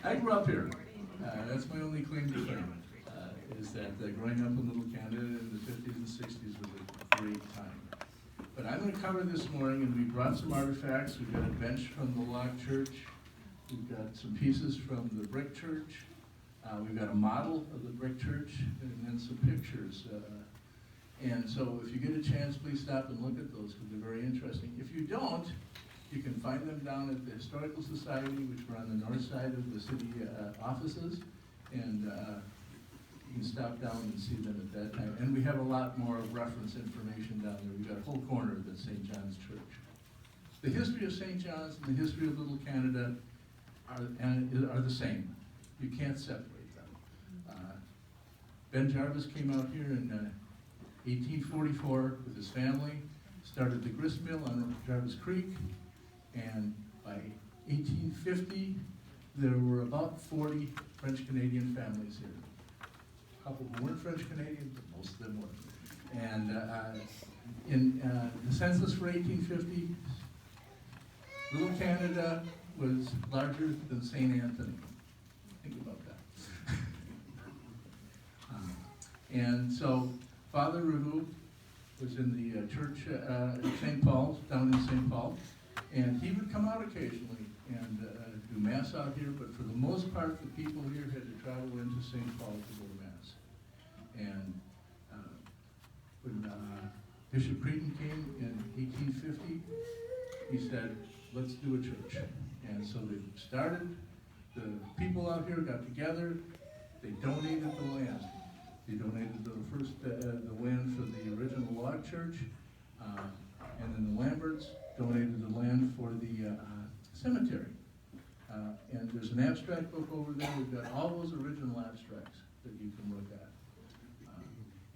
I grew up here. That's my only claim to fame, is that growing up in Little Canada in the 50s and 60s was a great time. But I'm going to cover this morning, and we brought some artifacts. We've got a bench from the log church. We've got some pieces from the brick church. We've got a model of the brick church, and then some pictures. And so if you get a chance, please stop and look at those, because they're very interesting. If you don't, you can find them down at the Historical Society, which are on the north side of the city offices, and you can stop down and see them at that time. And we have a lot more reference information down there. We've got a whole corner that's St. John's Church. The history of St. John's and the history of Little Canada are the same. You can't separate them. Ben Jarvis came out here in 1844 with his family, started the grist mill on Jarvis Creek, and by 1850, there were about 40 French-Canadian families here. A couple who weren't French-Canadian, but most of them were. And in the census for 1850, Little Canada was larger than St. Anthony. Think about that. And so Father Revue was in the church at St. Paul's, down in St. Paul, and he would come out occasionally and do Mass out here, but for the most part, the people here had to travel into St. Paul to go to Mass. And when Bishop Creedon came in 1850, he said, let's do a church. And so they started, the people out here got together, they donated the land. They donated the land for the original log church, and then the Lamberts donated the land for the cemetery. And there's an abstract book over there. We've got all those original abstracts that you can look at.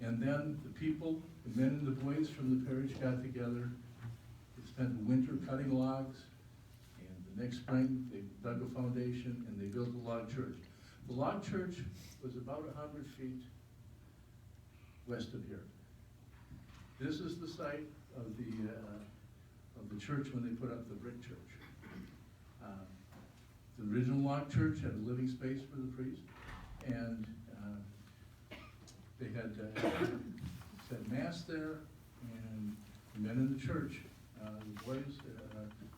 And then the people, the men and the boys from the parish got together. They spent the winter cutting logs, and the next spring they dug a foundation and they built a log church. The log church was about 100 feet west of here. This is the site of the church when they put up the brick church. The original log church had a living space for the priest, and they had said Mass there, and the men in the church, the boys,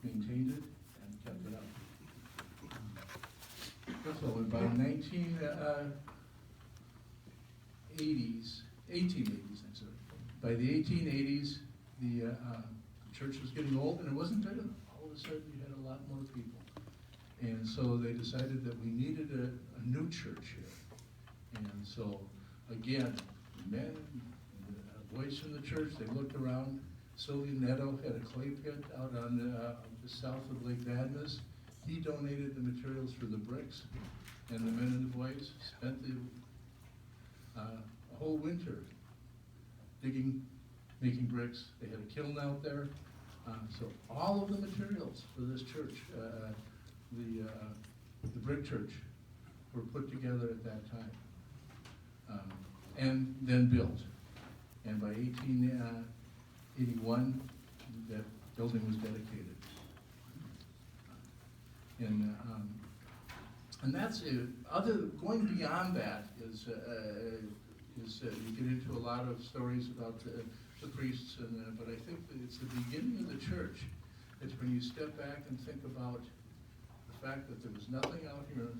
maintained it and kept it up. So by 1880s, I'm sorry. By the 1880s, the church was getting old, and it wasn't big enough. All of a sudden, you had a lot more people. And so they decided that we needed a new church here. And so, again, men, the boys from the church, they looked around. Sylvia Netto had a clay pit out on the south of Lake Vadnais. He donated the materials for the bricks, and the men and the boys spent the whole winter digging, making bricks. They had a kiln out there. So all of the materials for this church, the brick church, were put together at that time, and then built. And by 1881, that building was dedicated. And that's it. Going beyond that is you get into a lot of stories about the priests, but I think that it's the beginning of the church. It's when you step back and think about the fact that there was nothing out here.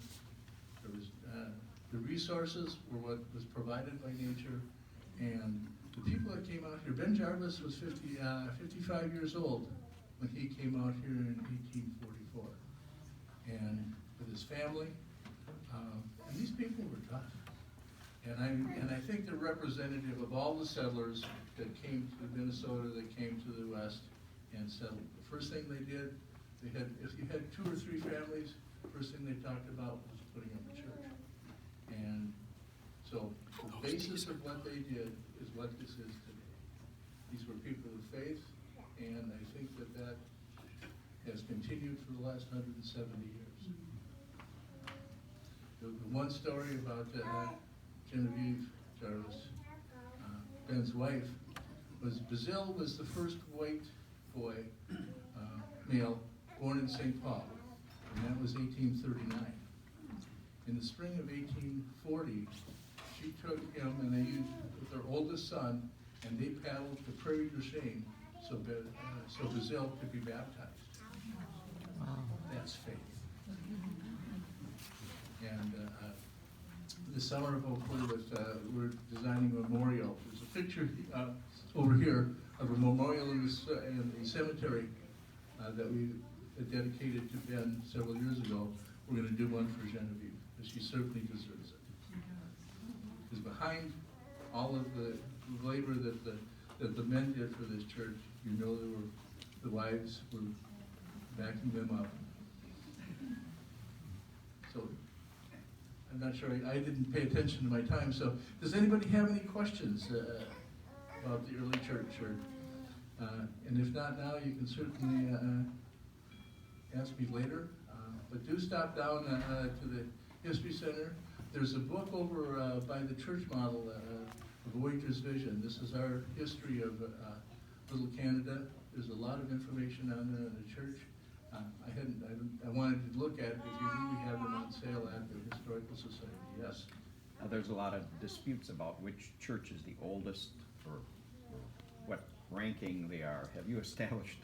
There was the resources were what was provided by nature, and the people that came out here. Ben Jarvis was 55 years old when he came out here in 1844, and with his family. And these people were tough. And I think they're representative of all the settlers that came to Minnesota, that came to the West and settled. The first thing they did, if you had 2 or 3 families, the first thing they talked about was putting up a church. And so the basis of what they did is what this is today. These were people of faith, and I think that has continued for the last 170 years. The one story about Genevieve Jarvis, Ben's wife, was Bazil was the first white boy, male, born in St. Paul, and that was 1839. in the spring of 1840, she took him and they used with their oldest son, and they paddled to Prairie du Chien so Brazil could be baptized. Wow. That's faith. And this summer, hopefully, we're designing a memorial. There's a picture over here of a memorial in the cemetery that we dedicated to Ben several years ago. We're going to do one for Genevieve, because she certainly deserves it. Because behind all of the labor that the men did for this church, you know, the wives were backing them up. So I'm not sure, I didn't pay attention to my time, so does anybody have any questions about the early church? And if not now, you can certainly ask me later. But do stop down to the History Center. There's a book over by the church model, Voyager's Vision. This is our history of Little Canada. There's a lot of information on there in the church. I wanted to look at it if you knew we have them on sale at the Historical Society. Yes. Now, there's a lot of disputes about which church is the oldest or what ranking they are. Have you established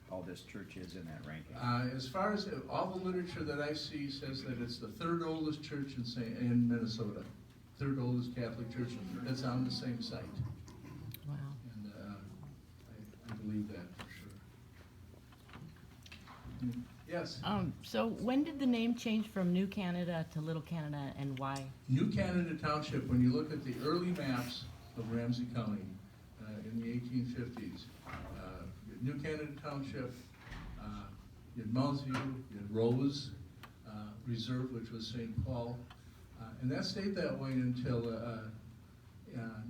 how this church is in that ranking? As far as all the literature that I see says that it's the third oldest church in Minnesota, third oldest Catholic church that's on the same site. Wow. And I believe that for sure. Yes. So when did the name change from New Canada to Little Canada, and why? New Canada Township, when you look at the early maps of Ramsey County in the 1850s, New Canada Township, you had Mounds View, you had Rose Reserve, which was St. Paul, and that stayed that way until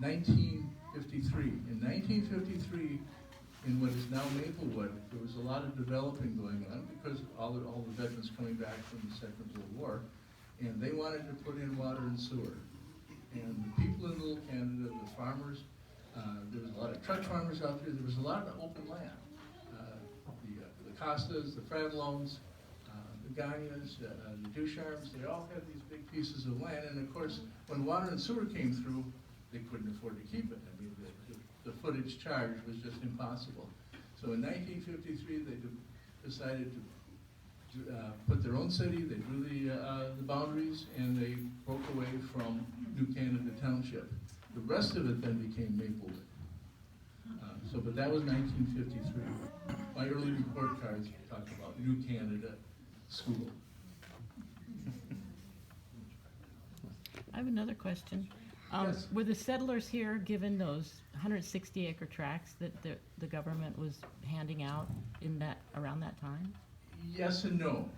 1953. In 1953, in what is now Maplewood, there was a lot of developing going on because all the veterans coming back from the Second World War, and they wanted to put in water and sewer. And the people in Little Canada, the farmers, there was a lot of truck farmers out there. There was a lot of open land. The Costas, the Fradlones, the Gagnes, the Ducharmes, they all had these big pieces of land. And of course, when water and sewer came through, they couldn't afford to keep it. I mean, the footage charge was just impossible. So in 1953, they decided to put their own city. They drew the boundaries, and they broke away from New Canada Township. The rest of it then became Maplewood. But that was 1953. My early report cards talk about New Canada School. I have another question. Yes. Were the settlers here given those 160-acre tracts that the government was handing out around that time? Yes and no.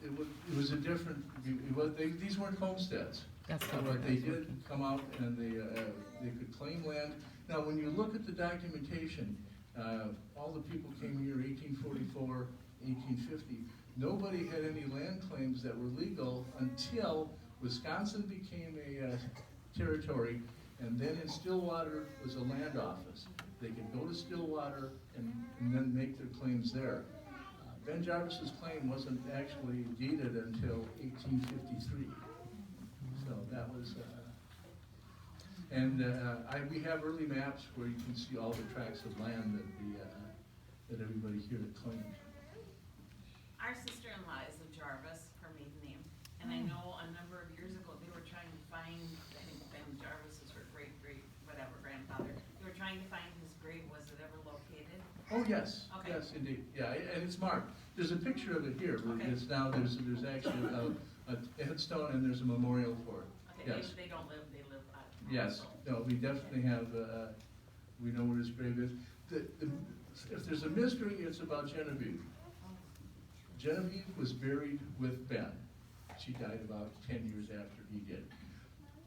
It was a different. These weren't homesteads. That's the But word I they was did looking. come out and they could claim land. Now, when you look at the documentation, all the people came here 1844, 1850. Nobody had any land claims that were legal until Wisconsin became a territory, and then in Stillwater was a land office. They could go to Stillwater and then make their claims there. Ben Jarvis's claim wasn't actually deeded until 1853. So that was, we have early maps where you can see all the tracts of land that everybody here had claimed. Our sister-in-law is a Jarvis, her maiden name, and I know a number of years ago they were trying to find, I think Ben Jarvis is her grandfather. They were trying to find his grave. Was it ever located? Oh, yes, Okay. yes, indeed, yeah, and it's marked. There's a picture of it here, but Okay. it's now, there's actually a headstone and there's a memorial for it. Okay, Yes. they don't live, they live out. Yes, no, we definitely have, we know where his grave is. If there's a mystery, it's about Genevieve. Genevieve was buried with Ben. She died about 10 years after he did.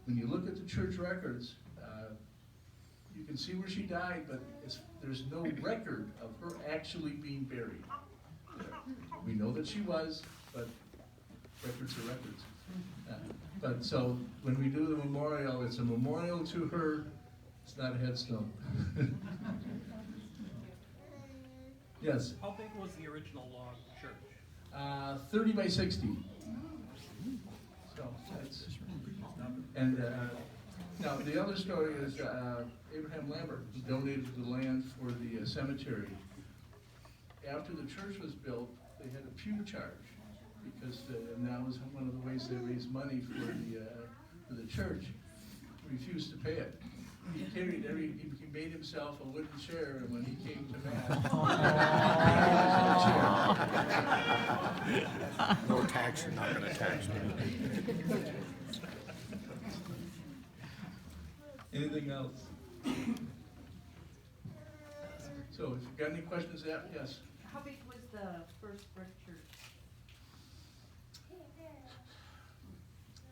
When you look at the church records, you can see where she died, but there's no record of her actually being buried. We know that she was, but records are records. But so when we do the memorial, it's a memorial to her. It's not a headstone. Yes. How big was the original log church? 30 by 60. So And now, the other story is Abraham Lambert, who donated the land for the cemetery. After the church was built, they had a pew charge, because and that was one of the ways they raised money for the church. He refused to pay it. He made himself a wooden chair, and when he came to mass, he carried his own chair. No tax, you're not gonna tax me. Anything else? So, if you've got any questions, yes? How big was the first brick church?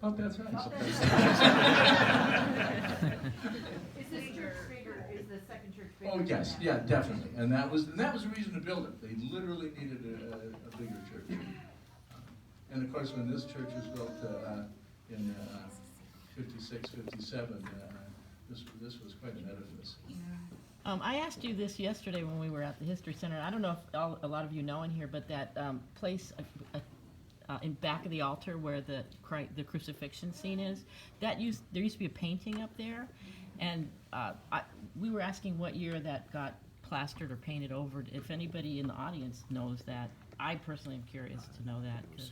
About that size. Is this church bigger, is the second church bigger? Oh, than yes, that? yeah, definitely. And that was the reason to build it. They literally needed a bigger church. And of course, when this church was built in 56, 57, this was quite an edifice. I asked you this yesterday when we were at the History Center. I don't know if a lot of you know in here, but that place in back of the altar where the crucifixion scene is, there used to be a painting up there, and we were asking what year that got plastered or painted over. If anybody in the audience knows that, I personally am curious to know that. 'Cause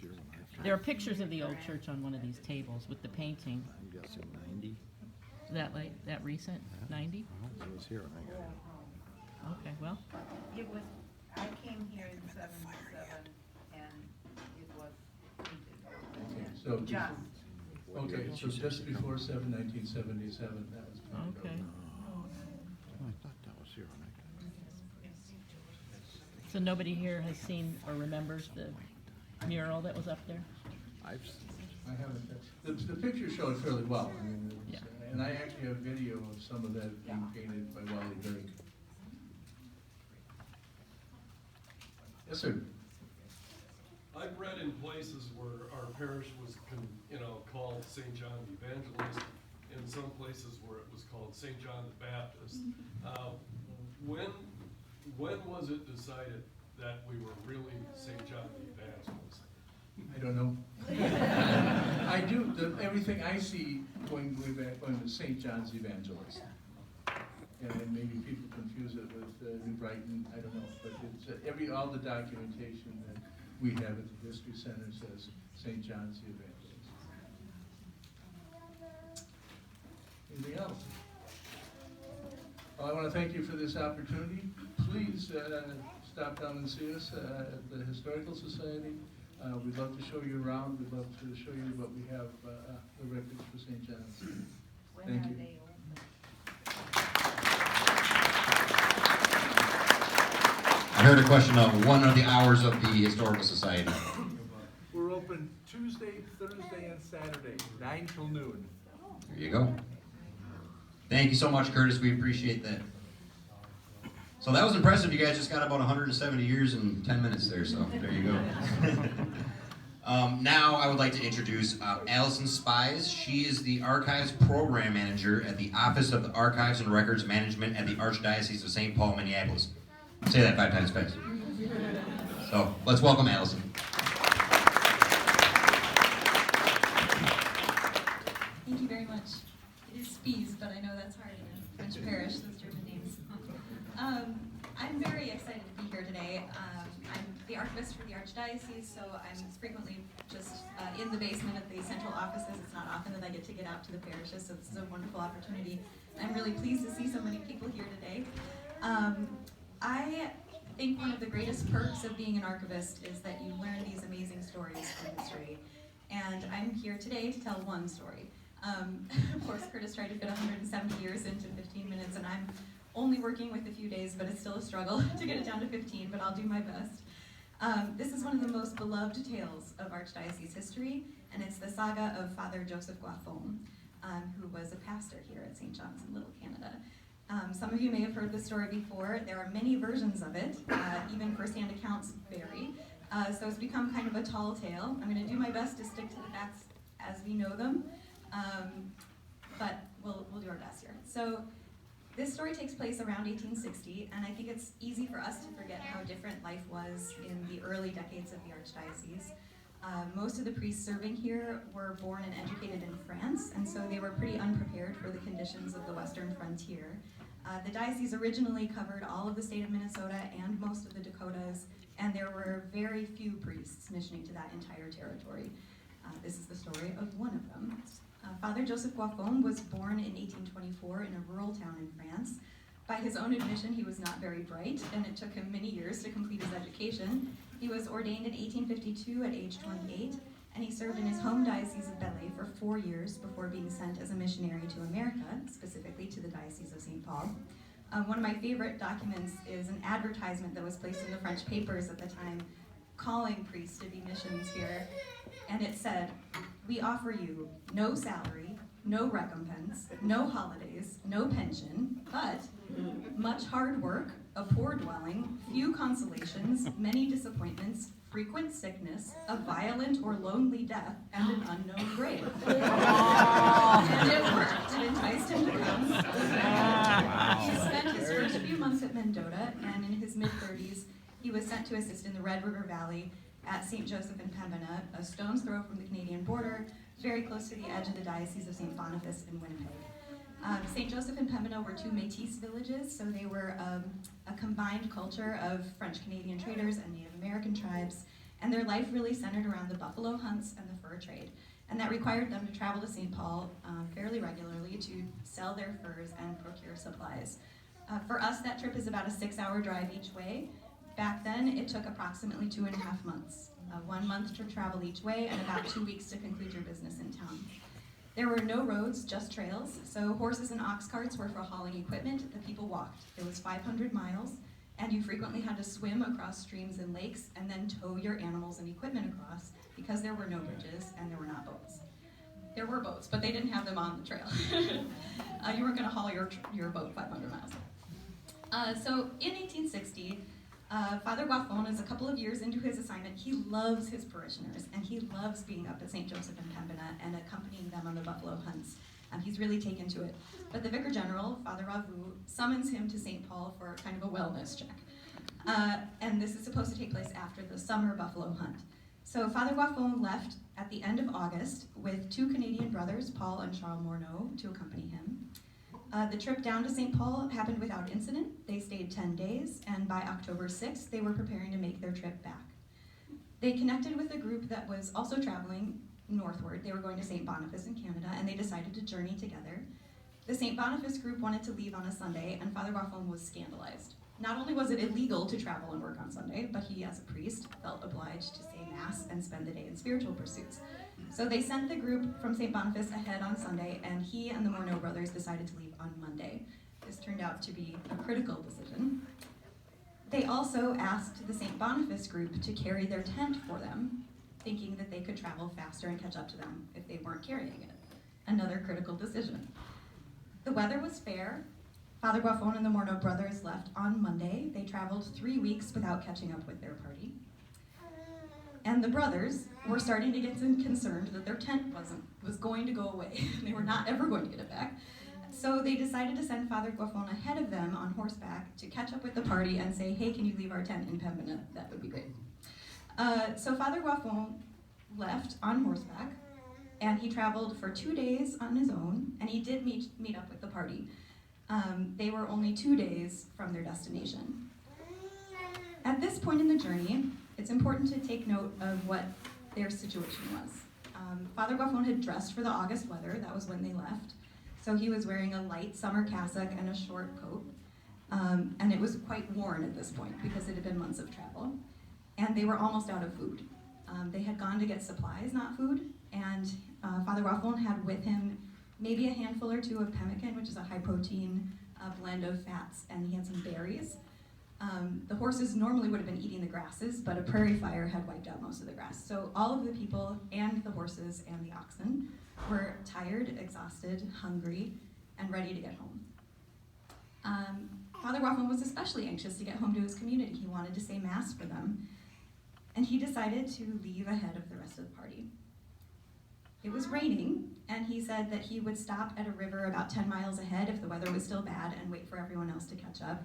there are pictures of the old church on one of these tables with the painting. I'm guessing 90. That recent? 90? It was here when I got it. Okay, well, It was, I came here in 77 and it was Okay, so just. okay, so just before 1977, that was painted okay. over. Oh, I thought that was here when I got it. So nobody here has seen or remembers the mural that was up there? I've seen it. I haven't. The picture showed fairly well. I mean, Yeah. and I actually have video of some of that being painted by Wally Berg. Yes, sir. I've read in places where our parish was, called St. John the Evangelist, in some places where it was called St. John the Baptist. When was it decided that we were really St. John the Evangelist? I don't know. I do, everything I see going to St. John's Evangelist. And then maybe people confuse it with New Brighton, I don't know, but it's, all the documentation that we have at the History Center says St. John's the Evangelist. Anything else? Well, I want to thank you for this opportunity. Please stop down and see us at the Historical Society. We'd love to show you around. We'd love to show you what we have, the records for St. John's. Thank you. I heard a question of what are the hours of the Historical Society? We're open Tuesday, Thursday, and Saturday, 9 till noon. There you go. Thank you so much, Curtis. We appreciate that. So that was impressive. You guys just got about 170 years in 10 minutes there, so there you go. Now I would like to introduce Allison Spies. She is the Archives Program Manager at the Office of the Archives and Records Management at the Archdiocese of St. Paul, Minneapolis. Say that 5 times fast. So let's welcome Allison. Thank you very much. It is Spies, but I know that's hard in a French parish, those German names. I'm very excited to be here today. I'm the archivist for the Archdiocese, so I'm frequently just in the basement at the central offices. It's not often that I get to get out to the parishes, so this is a wonderful opportunity. I'm really pleased to see so many people here today. I think one of the greatest perks of being an archivist is that you learn these amazing stories from history. And I'm here today to tell one story. Of course, Curtis tried to fit 170 years into 15 minutes, and I'm only working with a few days, but it's still a struggle to get it down to 15, but I'll do my best. This is one of the most beloved tales of Archdiocese history, and it's the saga of Father Joseph Guaffon, who was a pastor here at St. John's in Little Canada. Some of you may have heard this story before. There are many versions of it, even first-hand accounts vary. So it's become kind of a tall tale. I'm going to do my best to stick to the facts as we know them, but we'll do our best here. So this story takes place around 1860, and I think it's easy for us to forget how different life was in the early decades of the Archdiocese. Most of the priests serving here were born and educated in France, and so they were pretty unprepared for the conditions of the western frontier. The diocese originally covered all of the state of Minnesota and most of the Dakotas, and there were very few priests missioning to that entire territory. This is the story of one of them. Father Joseph Guaffon was born in 1824 in a rural town in France. By his own admission, he was not very bright, and it took him many years to complete his education. He was ordained in 1852 at age 28, and he served in his home diocese of Belley for 4 years before being sent as a missionary to America, specifically to the Diocese of St. Paul. One of my favorite documents is an advertisement that was placed in the French papers at the time, calling priests to be missions here, and it said, "We offer you no salary, no recompense, no holidays, no pension, but much hard work, a poor dwelling, few consolations, many disappointments, frequent sickness, a violent or lonely death, and an unknown grave." And it worked. It enticed him to come. He spent his first few months at Mendota, and in his mid-30s, he was sent to assist in the Red River Valley at St. Joseph and Pembina, a stone's throw from the Canadian border, very close to the edge of the Diocese of St. Boniface in Winnipeg. St. Joseph and Pembina were two Métis villages, so they were a combined culture of French-Canadian traders and Native American tribes, and their life really centered around the buffalo hunts and the fur trade. And that required them to travel to St. Paul fairly regularly to sell their furs and procure supplies. For us, that trip is about a 6-hour drive each way. Back then, it took approximately 2.5 months. 1 month to travel each way and about 2 weeks to conclude your business in town. There were no roads, just trails, so horses and ox carts were for hauling equipment. The people walked. It was 500 miles, and you frequently had to swim across streams and lakes and then tow your animals and equipment across because there were no bridges and there were not boats. There were boats, but they didn't have them on the trail. You weren't going to haul your boat 500 miles. So in 1860, Father Guaffon is a couple of years into his assignment. He loves his parishioners, and he loves being up at St. Joseph and Pembina and accompanying them on the buffalo hunts. He's really taken to it. But the Vicar General, Father Ravu, summons him to St. Paul for kind of a wellness check. And this is supposed to take place after the summer buffalo hunt. So Father Guaffon left at the end of August with 2 Canadian brothers, Paul and Charles Morneau, to accompany him. The trip down to St. Paul happened without incident. They stayed 10 days, and by October 6th, they were preparing to make their trip back. They connected with a group that was also traveling northward. They were going to St. Boniface in Canada, and they decided to journey together. The St. Boniface group wanted to leave on a Sunday, and Father Guaffon was scandalized. Not only was it illegal to travel and work on Sunday, but he, as a priest, felt obliged to say Mass and spend the day in spiritual pursuits. So they sent the group from St. Boniface ahead on Sunday, and he and the Morneau brothers decided to leave on Monday. This turned out to be a critical decision. They also asked the St. Boniface group to carry their tent for them, thinking that they could travel faster and catch up to them if they weren't carrying it. Another critical decision. The weather was fair. Father Guaffon and the Morneau brothers left on Monday. They traveled 3 weeks without catching up with their party. And the brothers were starting to get concerned that their tent was going to go away. They were not ever going to get it back. So they decided to send Father Guaffon ahead of them on horseback to catch up with the party and say, "Hey, can you leave our tent in Pembina? That would be great." So Father Guaffon left on horseback, and he traveled for 2 days on his own, and he did meet up with the party. They were only 2 days from their destination. At this point in the journey, it's important to take note of what their situation was. Father Guaffon had dressed for the August weather. That was when they left. So he was wearing a light summer cassock and a short coat. And it was quite worn at this point because it had been months of travel. And they were almost out of food. They had gone to get supplies, not food. And Father Guaffon had with him maybe a handful or 2 of pemmican, which is a high-protein blend of fats, and he had some berries. The horses normally would have been eating the grasses, but a prairie fire had wiped out most of the grass. So all of the people and the horses and the oxen were tired, exhausted, hungry, and ready to get home. Father Guaffon was especially anxious to get home to his community. He wanted to say Mass for them, and he decided to leave ahead of the rest of the party. It was raining, and he said that he would stop at a river about 10 miles ahead if the weather was still bad and wait for everyone else to catch up.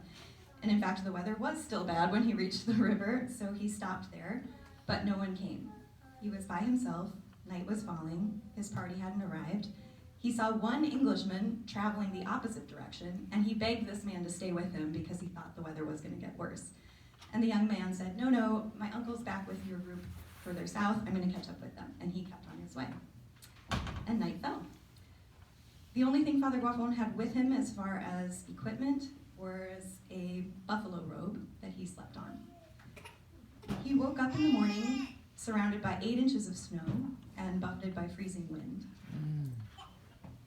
And in fact, the weather was still bad when he reached the river, so he stopped there, but no one came. He was by himself, night was falling, his party hadn't arrived. He saw one Englishman traveling the opposite direction, and he begged this man to stay with him because he thought the weather was going to get worse. And the young man said, no, my uncle's back with your group further south, I'm going to catch up with them. And he kept on his way. And night fell. The only thing Father Guafon had with him as far as equipment was a buffalo robe that he slept on. He woke up in the morning surrounded by 8 inches of snow and buffeted by freezing wind.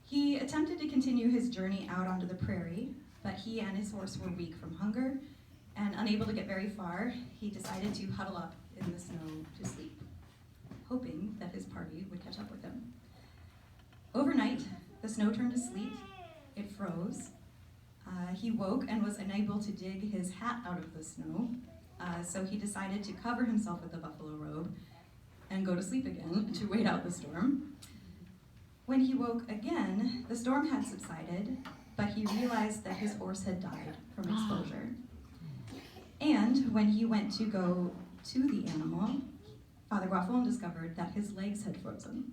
He attempted to continue his journey out onto the prairie, but he and his horse were weak from hunger, and unable to get very far, he decided to huddle up in the snow to sleep, hoping that his party would catch up with him. Overnight, the snow turned to sleet, it froze. He woke and was unable to dig his hat out of the snow, so he decided to cover himself with the buffalo robe and go to sleep again to wait out the storm. When he woke again, the storm had subsided, but he realized that his horse had died from exposure. And when he went to go to the animal, Father Guafon discovered that his legs had frozen.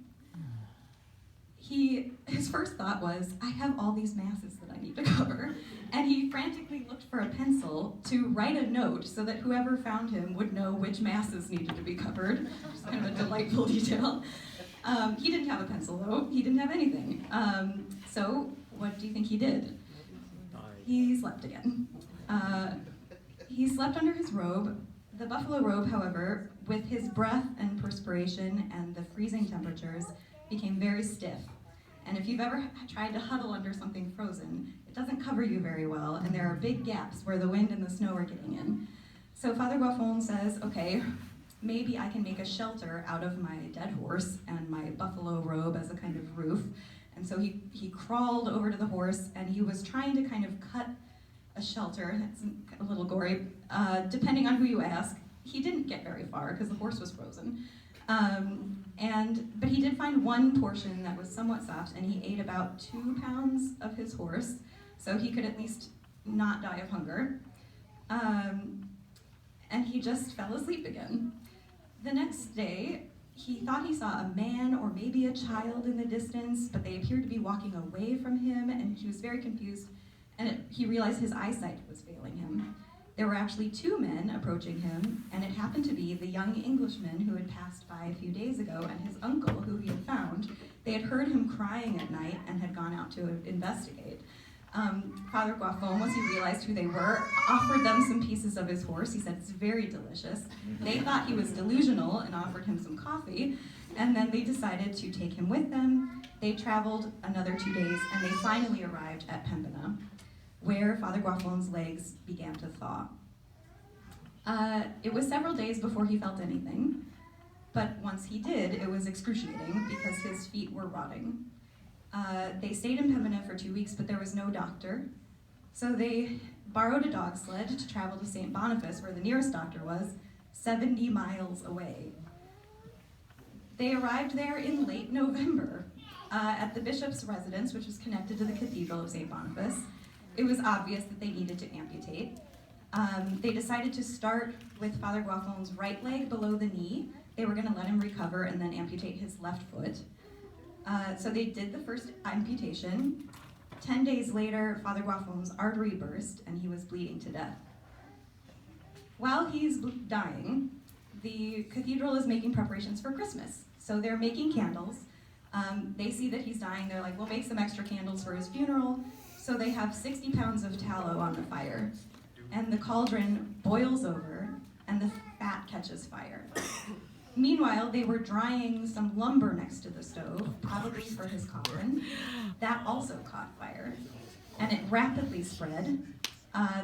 His first thought was, I have all these masses that I need to cover. And he frantically looked for a pencil to write a note so that whoever found him would know which masses needed to be covered. Just kind of a delightful detail. He didn't have a pencil though, he didn't have anything. So what do you think he did? He slept again. He slept under his robe. The buffalo robe, however, with his breath and perspiration and the freezing temperatures, became very stiff. And if you've ever tried to huddle under something frozen, it doesn't cover you very well, and there are big gaps where the wind and the snow are getting in. So Father Guafon says, okay, maybe I can make a shelter out of my dead horse and my buffalo robe as a kind of roof. And so he crawled over to the horse, and he was trying to kind of cut a shelter. That's a little gory. Depending on who you ask, he didn't get very far because the horse was frozen. But he did find one portion that was somewhat soft, and he ate about 2 pounds of his horse, so he could at least not die of hunger. And he just fell asleep again. The next day, he thought he saw a man or maybe a child in the distance, but they appeared to be walking away from him, and he was very confused, and he realized his eyesight was failing him. There were actually 2 men approaching him, and it happened to be the young Englishman who had passed by a few days ago and his uncle who he had found. They had heard him crying at night and had gone out to investigate. Father Guafon, once he realized who they were, offered them some pieces of his horse. He said, it's very delicious. They thought he was delusional and offered him some coffee, and then they decided to take him with them. They traveled another 2 days, and they finally arrived at Pembina, where Father Guafon's legs began to thaw. It was several days before he felt anything, but once he did, it was excruciating because his feet were rotting. They stayed in Pembina for 2 weeks, but there was no doctor, so they borrowed a dog sled to travel to St. Boniface, where the nearest doctor was, 70 miles away. They arrived there in late November at the bishop's residence, which was connected to the Cathedral of St. Boniface. It was obvious that they needed to amputate. They decided to start with Father Guafon's right leg below the knee. They were going to let him recover and then amputate his left foot. So they did the first amputation. 10 days later, Father Guafon's artery burst and he was bleeding to death. While he's dying, the cathedral is making preparations for Christmas. So they're making candles. They see that he's dying. They're like, we'll make some extra candles for his funeral. So they have 60 pounds of tallow on the fire, and the cauldron boils over, and the fat catches fire. Meanwhile, they were drying some lumber next to the stove, probably for his coffin. That also caught fire, and it rapidly spread.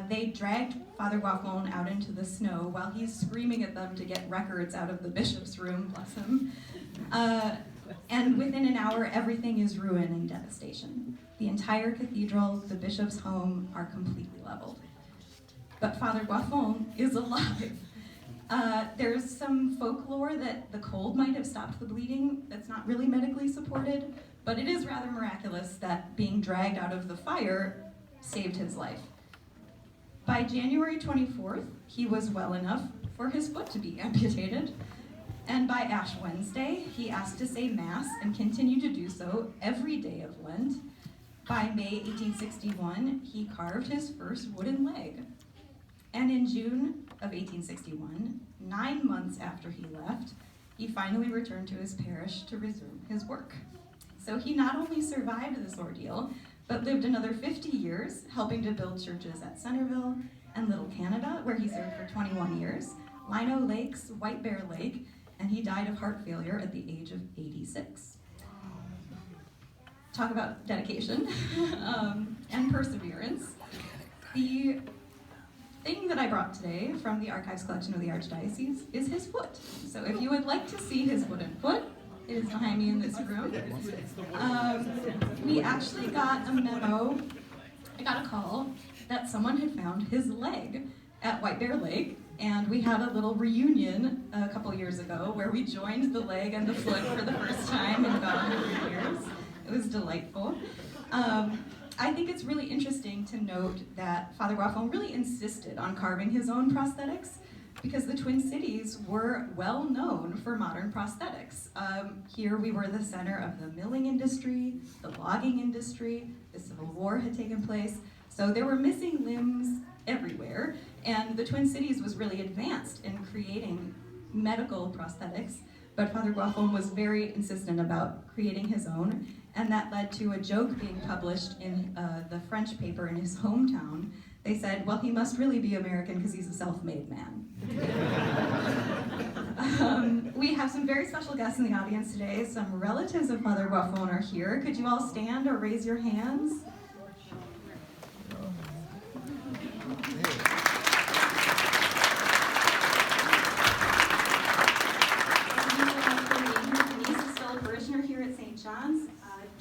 They dragged Father Guafon out into the snow while he's screaming at them to get records out of the bishop's room, bless him. And within an hour, everything is ruin and devastation. The entire cathedral, the bishop's home are completely leveled. But Father Guafon is alive. There's some folklore that the cold might have stopped the bleeding. That's not really medically supported, but it is rather miraculous that being dragged out of the fire saved his life. By January 24th, he was well enough for his foot to be amputated. And by Ash Wednesday, he asked to say Mass and continued to do so every day of Lent. By May 1861, he carved his first wooden leg. And in June of 1861, 9 months after he left, he finally returned to his parish to resume his work. So he not only survived this ordeal, but lived another 50 years, helping to build churches at Centerville and Little Canada, where he served for 21 years, Lino Lakes, White Bear Lake, and he died of heart failure at the age of 86. Talk about dedication and perseverance. The thing that I brought today from the archives collection of the Archdiocese is his foot. So if you would like to see his wooden foot, it is behind me in this room. We actually got a memo, I got a call that someone had found his leg at White Bear Lake, and we had a little reunion a couple years ago where we joined the leg and the foot for the first time in about 100 years. It was delightful. I think it's really interesting to note that Father Guafon really insisted on carving his own prosthetics because the Twin Cities were well known for modern prosthetics. Here we were the center of the milling industry, the logging industry, the Civil War had taken place, so there were missing limbs everywhere, and the Twin Cities was really advanced in creating medical prosthetics, but Father Guafon was very insistent about creating his own, and that led to a joke being published in the French paper in his hometown. They said, well, he must really be American because he's a self-made man. We have some very special guests in the audience today. Some relatives of Father Guafon are here. Could you all stand or raise your hands?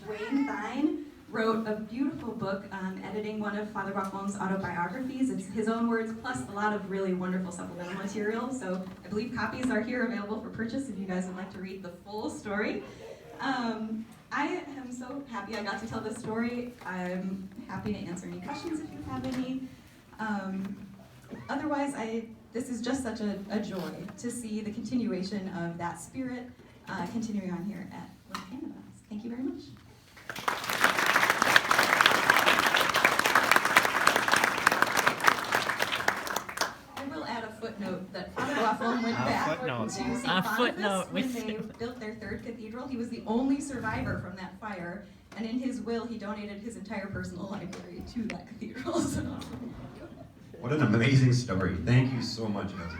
Dwayne Thine wrote a beautiful book editing one of Father Guafon's autobiographies. It's his own words plus a lot of really wonderful supplemental material. So I believe copies are here available for purchase if you guys would like to read the full story. I am so happy I got to tell this story. I'm happy to answer any questions if you have any. Otherwise, this is just such a joy to see the continuation of that spirit continuing on here at Little Canada. Thank you very much. I will add a footnote that Father Guafon went back to St. Boniface when they built their third cathedral. He was the only survivor from that fire, and in his will, he donated his entire personal library to that cathedral. So. What an amazing story. Thank you so much, Elsie.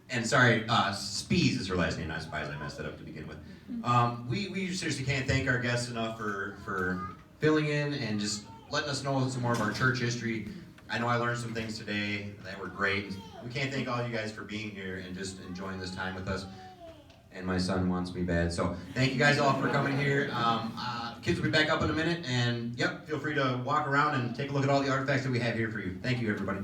And sorry, Spees is her last name, not Spies. I messed that up to begin with. We seriously can't thank our guests enough for filling in and just letting us know some more of our church history. I know I learned some things today that were great. We can't thank all you guys for being here and just enjoying this time with us. And my son wants me bad. So thank you guys all for coming here. Kids will be back up in a minute. And yep, feel free to walk around and take a look at all the artifacts that we have here for you. Thank you, everybody.